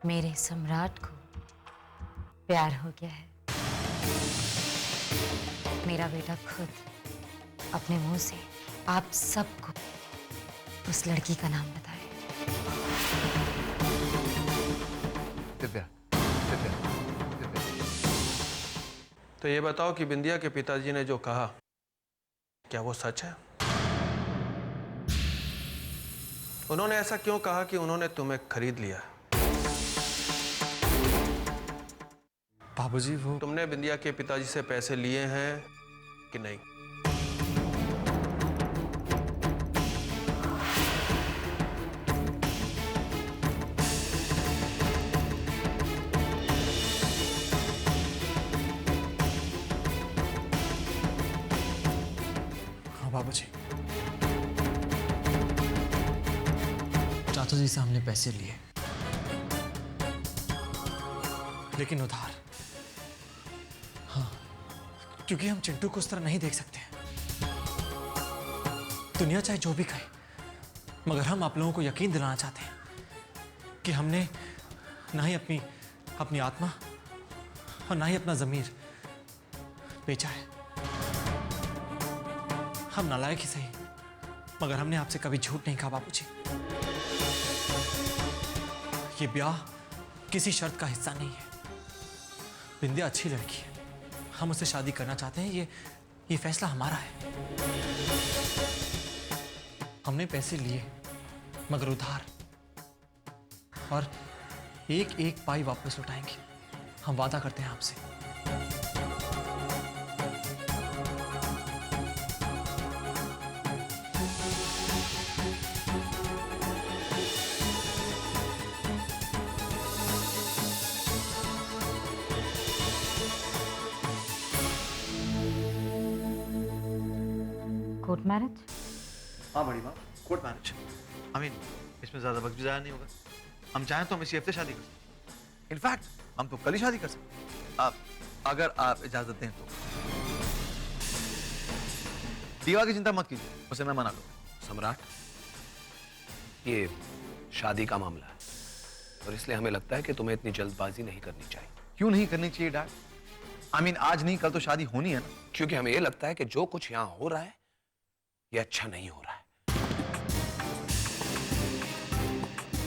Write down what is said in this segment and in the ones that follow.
मेरे सम्राट को प्यार हो गया है। मेरा बेटा खुद अपने मुंह से आप सबको उस लड़की का नाम बताए। दिव्या, दिव्या, दिव्या। तो ये बताओ कि बिंदिया के पिताजी ने जो कहा, क्या वो सच है? उन्होंने ऐसा क्यों कहा कि उन्होंने तुम्हें खरीद लिया? बाबूजी वो तुमने बिंदिया के पिताजी से पैसे लिए हैं कि नहीं? हाँ बाबूजी, चाचा जी से हमने पैसे लिए, लेकिन उधार। हाँ, क्योंकि हम चिंटू को उस तरह नहीं देख सकते। दुनिया चाहे जो भी कहे, मगर हम आप लोगों को यकीन दिलाना चाहते हैं कि हमने ना ही अपनी आत्मा और ना ही अपना ज़मीर बेचा है। हम नालायक ही सही, मगर हमने आपसे कभी झूठ नहीं कहा बाबूजी। ये ब्याह किसी शर्त का हिस्सा नहीं है। बिंदिया अच्छी लड़की है, हम उससे शादी करना चाहते हैं। ये फैसला हमारा है। हमने पैसे लिए मगर उधार, और एक एक पाई वापस लौटाएंगे। हम वादा करते हैं आपसे। Court marriage? हाँ बड़ी माँ, कोर्ट मैरिज। इसमें ज्यादा वक्त भी जाया नहीं होगा। हम चाहें तो हम इसी हफ्ते शादी कर सकते। इनफैक्ट हम तो कल ही शादी कर सकते, आप अगर आप इजाजत दें तो। दीवा की चिंता मत कीजिए, उसे मैं मना लूंगा। सम्राट, ये शादी का मामला है और इसलिए हमें लगता है कि तुम्हें इतनी जल्दबाजी नहीं करनी चाहिए। क्यों नहीं करनी चाहिए डैड? आज नहीं कल तो शादी होनी है ना। क्योंकि हमें ये लगता है कि जो कुछ यहां हो रहा है ये अच्छा नहीं हो रहा है।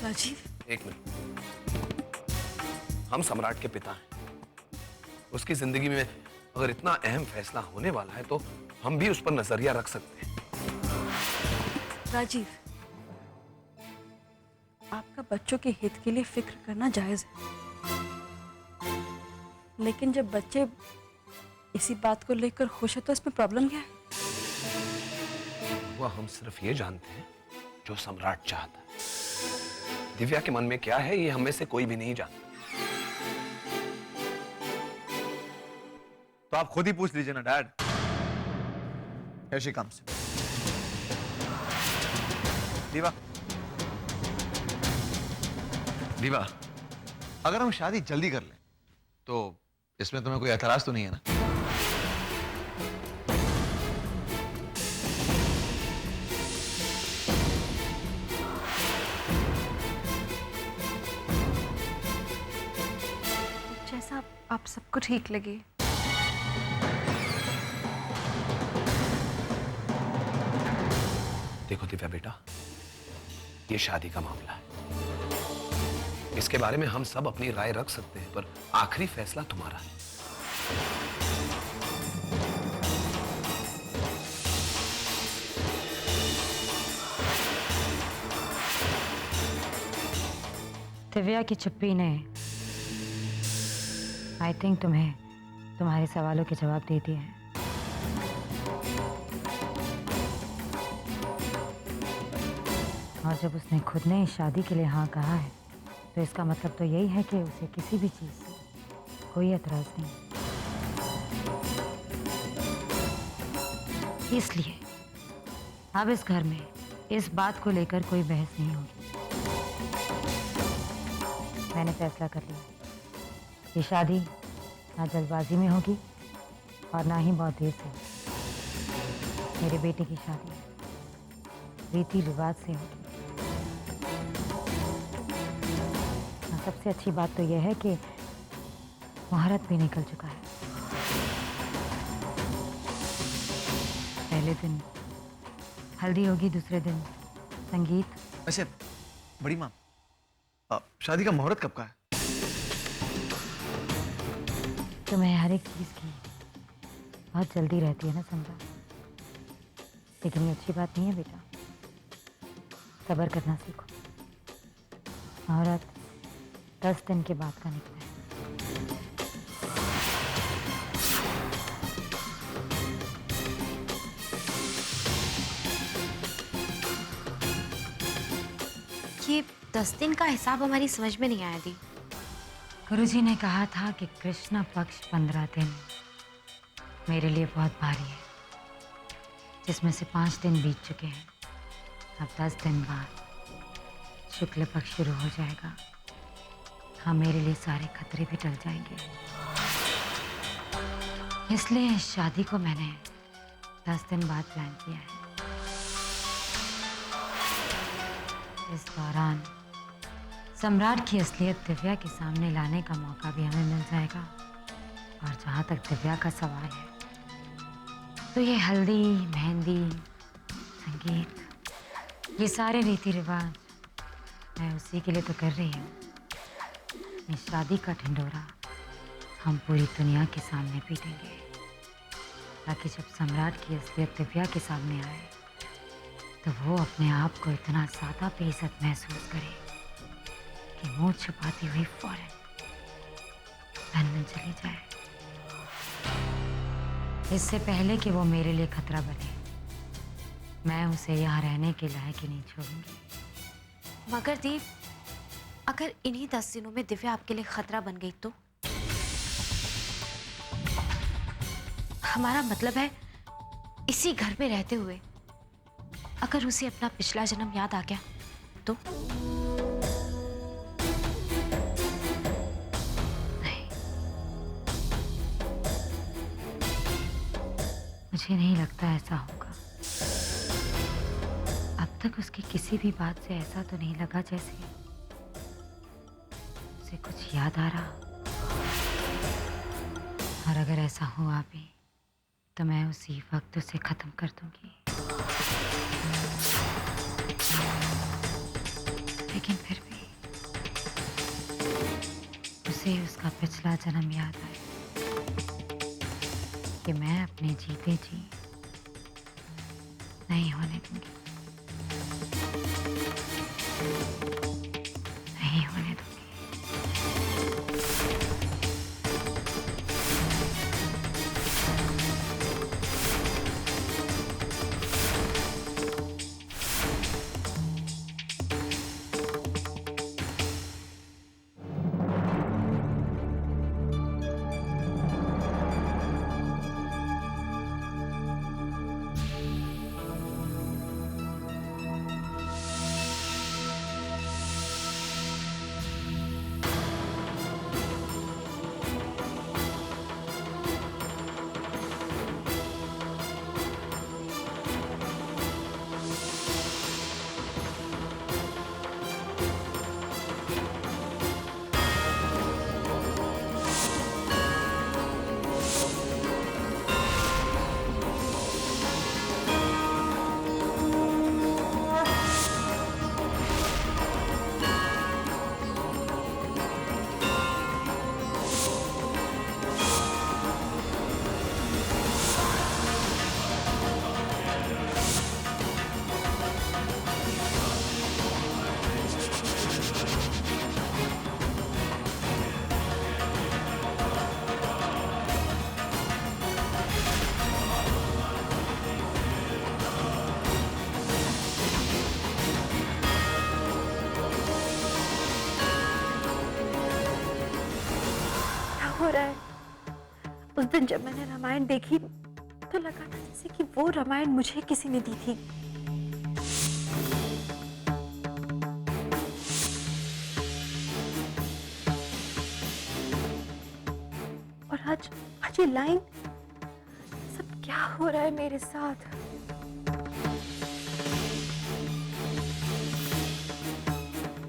राजीव, एक मिनट, हम सम्राट के पिता हैं। उसकी जिंदगी में अगर इतना अहम फैसला होने वाला है तो हम भी उस पर नजरिया रख सकते हैं। राजीव, आपका बच्चों के हित के लिए फिक्र करना जायज है, लेकिन जब बच्चे इसी बात को लेकर खुश है तो इसमें प्रॉब्लम क्या है? वह हम सिर्फ ये जानते हैं जो सम्राट चाहता है। दिव्या के मन में क्या है ये हम में से कोई भी नहीं जानता। तो आप खुद ही पूछ लीजिए ना डैड। Here she comes. दीवा, दीवा, अगर हम शादी जल्दी कर लें तो इसमें तुम्हें कोई एतराज तो नहीं है ना? जैसा आप सबको ठीक लगे। देखो दिव्या बेटा, ये शादी का मामला है। इसके बारे में हम सब अपनी राय रख सकते हैं, पर आखिरी फैसला तुम्हारा है। दिव्या की चुप्पी ने आई थिंक तुम्हें तुम्हारे सवालों के जवाब दे दिए हैं। और जब उसने खुद ने इस शादी के लिए हाँ कहा है तो इसका मतलब तो यही है कि उसे किसी भी चीज से कोई एतराज नहीं। इसलिए अब इस घर में इस बात को लेकर कोई बहस नहीं होगी। मैंने फैसला कर लिया, ये शादी ना जल्दबाजी में होगी और ना ही बहुत देर से। मेरे बेटे की शादी रीति रिवाज से होगी, सबसे अच्छी बात तो यह है कि मुहूर्त भी निकल चुका है। पहले दिन हल्दी होगी, दूसरे दिन संगीत। वैसे बड़ी माँ, शादी का मुहूर्त कब का है? तुम्हें हर एक चीज की बहुत जल्दी रहती है ना सम्राट, लेकिन ये अच्छी बात नहीं है बेटा। सब्र करना सीखो। मुहूर्त 10 दिन के बाद का निकला है। ये 10 दिन का हिसाब हमारी समझ में नहीं आया दी। गुरुजी ने कहा था कि कृष्ण पक्ष 15 दिन मेरे लिए बहुत भारी है, जिसमें से 5 दिन बीत चुके हैं। अब 10 दिन बाद शुक्ल पक्ष शुरू हो जाएगा। हाँ, मेरे लिए सारे खतरे भी टल जाएंगे। इसलिए इस शादी को मैंने 10 दिन बाद प्लान किया है। इस दौरान सम्राट की असलियत दिव्या के सामने लाने का मौका भी हमें मिल जाएगा। और जहाँ तक दिव्या का सवाल है, तो ये हल्दी, मेहंदी, संगीत, ये सारे रीति रिवाज मैं उसी के लिए तो कर रही हूँ। इस शादी का ढिंढोरा हम पूरी दुनिया के सामने पीटेंगे, ताकि जब सम्राट की असलियत दिव्या के सामने आए तो वो अपने आप को इतना ज़्यादा बेइज्जत महसूस करे कि मुंह छुपाती हुई फौरन लंदन चली जाए, इससे पहले कि वो मेरे लिए खतरा बने। मैं उसे यहाँ रहने के लायक ही नहीं छोड़ूंगी। मगर दी, अगर इन्हीं 10 दिनों में दिव्या आपके लिए खतरा बन गई तो? हमारा मतलब है, इसी घर में रहते हुए अगर उसे अपना पिछला जन्म याद आ गया तो? नहीं, मुझे नहीं लगता ऐसा होगा। अब तक उसकी किसी भी बात से ऐसा तो नहीं लगा जैसे उसे कुछ याद आ रहा। और अगर ऐसा हुआ भी तो मैं उसी वक्त उसे खत्म कर दूंगी। लेकिन फिर भी उसे उसका पिछला जन्म याद आए कि मैं अपने जीते जी नहीं होने दूंगी, नहीं होने दूंगी। हो रहा है? उस दिन जब मैंने रामायण देखी तो लगा था जैसे कि वो रामायण मुझे किसी ने दी थी। और आज ये लाइन, सब क्या हो रहा है मेरे साथ?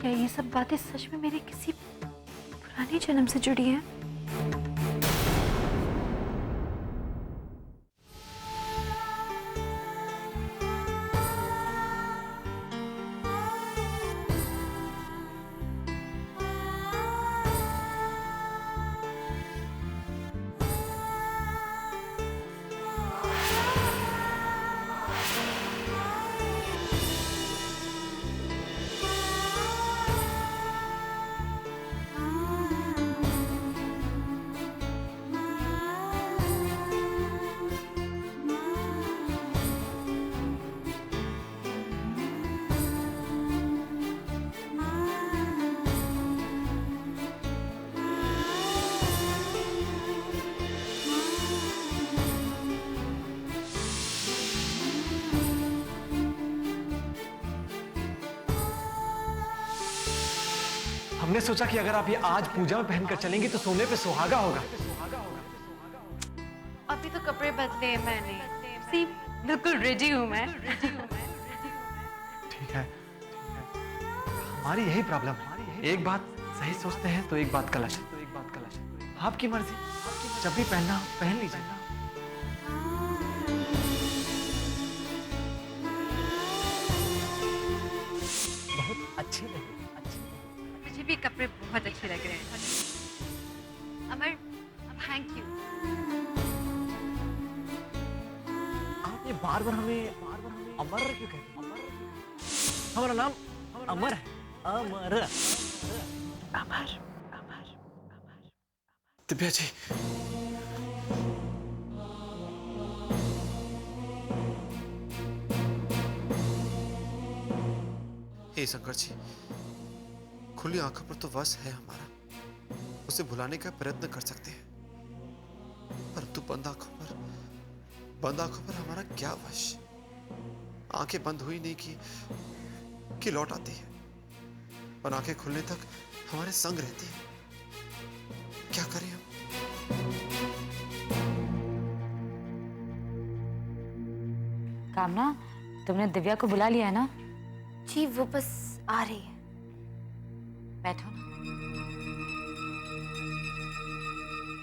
क्या ये सब बातें सच में मेरे किसी पुराने जन्म से जुड़ी हैं। हमने सोचा कि अगर आप ये आज पूजा में पहनकर चलेंगी तो सोने पे सुहागा होगा। अभी तो कपड़े बदले हैं मैंने। सी बिल्कुल रेडी हूँ मैं। ठीक है। हमारी यही प्रॉब्लम है, एक बात सही सोचते हैं तो एक बात गलत है। आपकी मर्जी, जब भी पहनना हो पहन लीजिए। बहुत अच्छी लगी। मुझे भी कपड़े बहुत अच्छे लग रहे हैं। अमर, थैंक यू। आप ये बार बार हमें अमर क्यों कहते हैं? हमारा नाम अमर है। अमर अमर अमर दिव्या जी, हे शंकर जी, खुली आंखों पर तो वश है हमारा, उसे भुलाने का प्रयत्न कर सकते हैं, परंतु बंद आंखों पर हमारा क्या वश? आंखें बंद हुई नहीं कि लौट आती है, और आंखें खुलने तक हमारे संग रहती है। क्या करें हम? कामना, तुमने दिव्या को बुला लिया है ना? जी वो बस आ रही है। बैठो ना।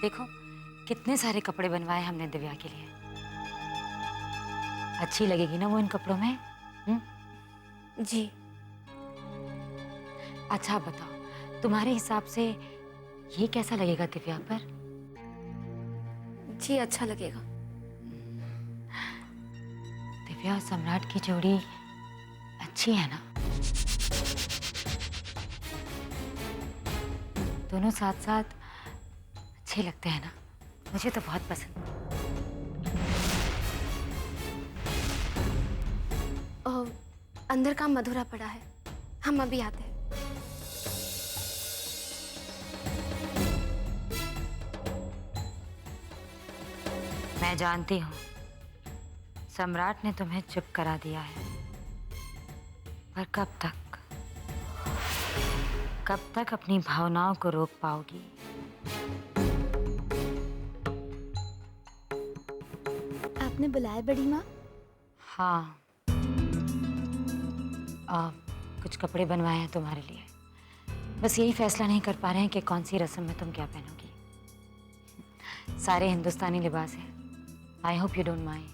देखो कितने सारे कपड़े बनवाए हमने दिव्या के लिए। अच्छी लगेगी ना वो इन कपड़ों में? जी। अच्छा बताओ, तुम्हारे हिसाब से ये कैसा लगेगा दिव्या पर? जी अच्छा लगेगा। दिव्या और सम्राट की जोड़ी अच्छी है ना? दोनों साथ साथ अच्छे लगते हैं ना? मुझे तो बहुत पसंद। अंदर काम मधुरा पड़ा है, हम अभी आते हैं। मैं जानती हूँ सम्राट ने तुम्हें चुप करा दिया है, पर कब तक अपनी भावनाओं को रोक पाओगी? आपने बुलाया बड़ी माँ? हाँ, कुछ कपड़े बनवाए हैं तुम्हारे लिए। बस यही फैसला नहीं कर पा रहे हैं कि कौन सी रस्म में तुम क्या पहनोगी। सारे हिंदुस्तानी लिबास हैं। I hope you don't mind.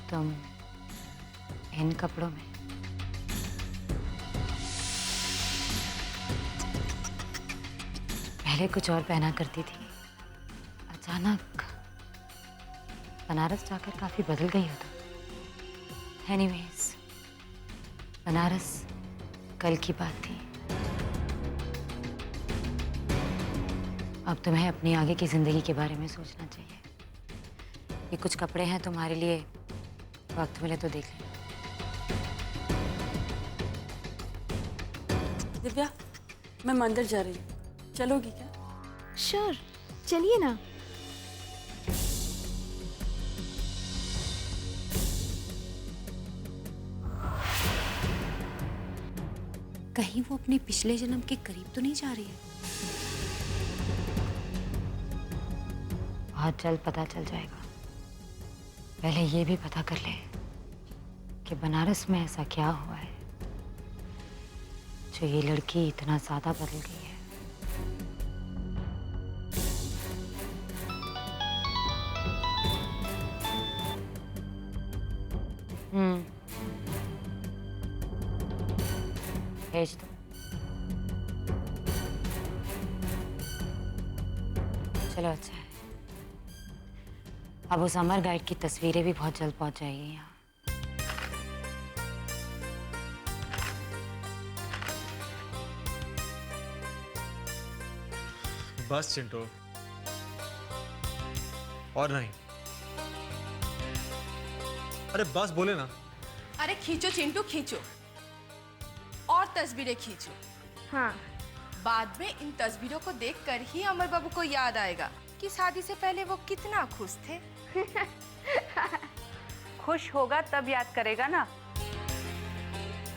तुम इन कपड़ों में पहले कुछ और पहना करती थी, अचानक बनारस जाकर काफी बदल गई हो तुम। एनीवेज, बनारस कल की बात थी। अब तुम्हें अपनी आगे की जिंदगी के बारे में सोचना चाहिए। ये कुछ कपड़े हैं तुम्हारे लिए, वक्त मिले तो देख लेना। दिव्या, मैं मंदिर जा रही हूँ, चलोगी क्या? श्योर, चलिए ना। कहीं वो अपने पिछले जन्म के करीब तो नहीं जा रही है? बहुत जल्द पता चल जाएगा। पहले ये भी पता कर ले कि बनारस में ऐसा क्या हुआ है जो ये लड़की इतना ज्यादा बदल गई है। भेज दो। चलो अच्छा है। अब उस अमर गाइड की तस्वीरें भी बहुत जल्द पहुंच जाएगी यहाँ। बस चिंटू, और नहीं। अरे बस बोले ना। अरे खींचो चिंटू खींचो, और तस्वीरें खींचो। हाँ, बाद में इन तस्वीरों को देखकर ही अमर बाबू को याद आएगा कि शादी से पहले वो कितना खुश थे। खुश होगा तब याद करेगा ना।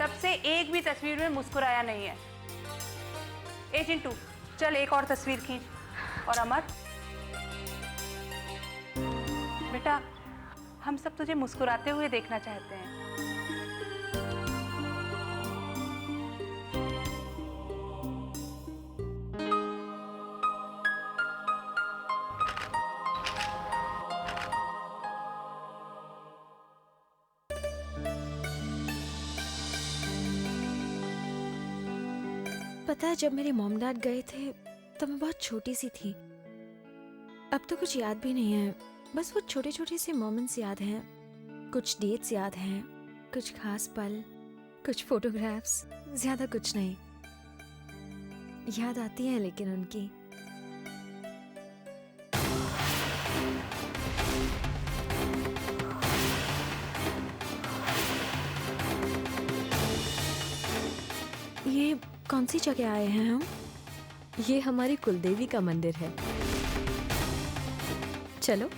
तब से एक भी तस्वीर में मुस्कुराया नहीं है। ए चिंटू, चल एक और तस्वीर खींच। और अमर बेटा, हम सब तुझे मुस्कुराते हुए देखना चाहते हैं। पता है जब मेरे मॉम डैड गए थे तब मैं बहुत छोटी सी थी। अब तो कुछ याद भी नहीं है, बस वो छोटे छोटे से मोमेंट्स याद हैं, कुछ डेट्स याद हैं, कुछ खास पल, कुछ फोटोग्राफ्स, ज्यादा कुछ नहीं। याद आती है लेकिन उनकी। ये कौन सी जगह आए हैं हम? ये हमारी कुलदेवी का मंदिर है। चलो।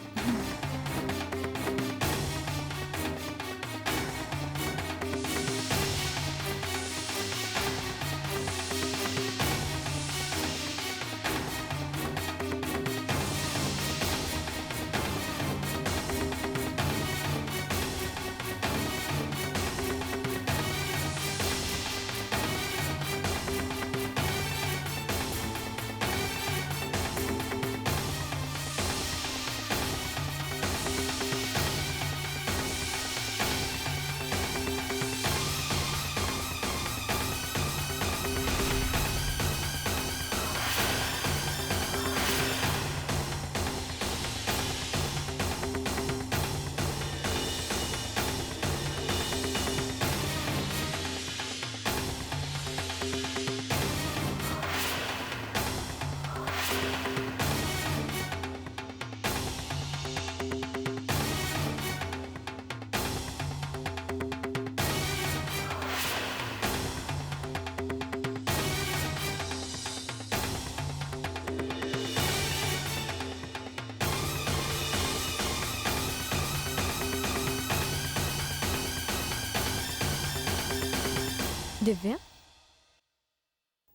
दिव्या,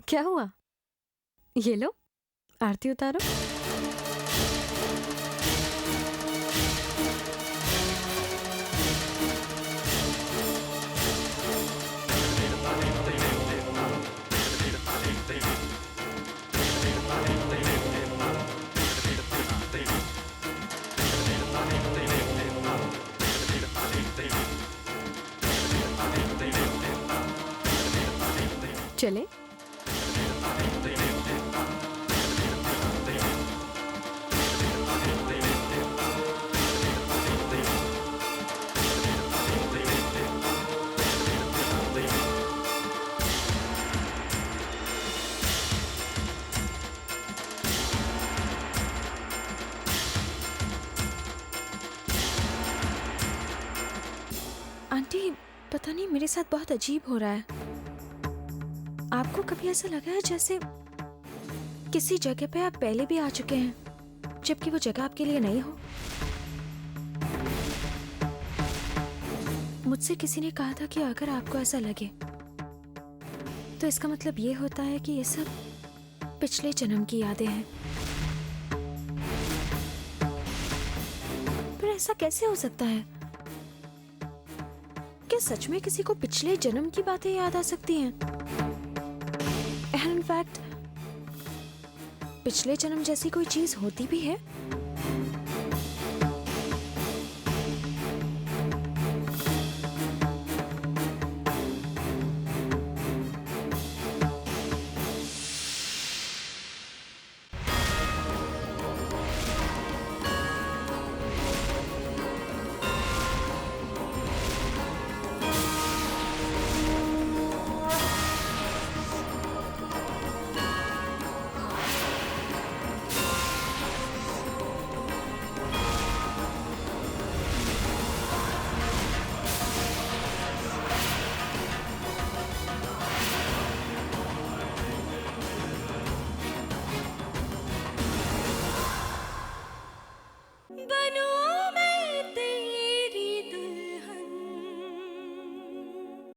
क्या हुआ? ये लो, आरती उतारो। चले? आंटी, पता नहीं मेरे साथ बहुत अजीब हो रहा है। आपको कभी ऐसा लगा है जैसे किसी जगह पे आप पहले भी आ चुके हैं जबकि वो जगह आपके लिए नहीं हो? मुझसे किसी ने कहा था कि अगर आपको ऐसा लगे तो इसका मतलब ये होता है कि ये सब पिछले जन्म की यादें हैं। पर ऐसा कैसे हो सकता है? क्या सच में किसी को पिछले जन्म की बातें याद आ सकती हैं? एंड इनफैक्ट पिछले जन्म जैसी कोई चीज होती भी है?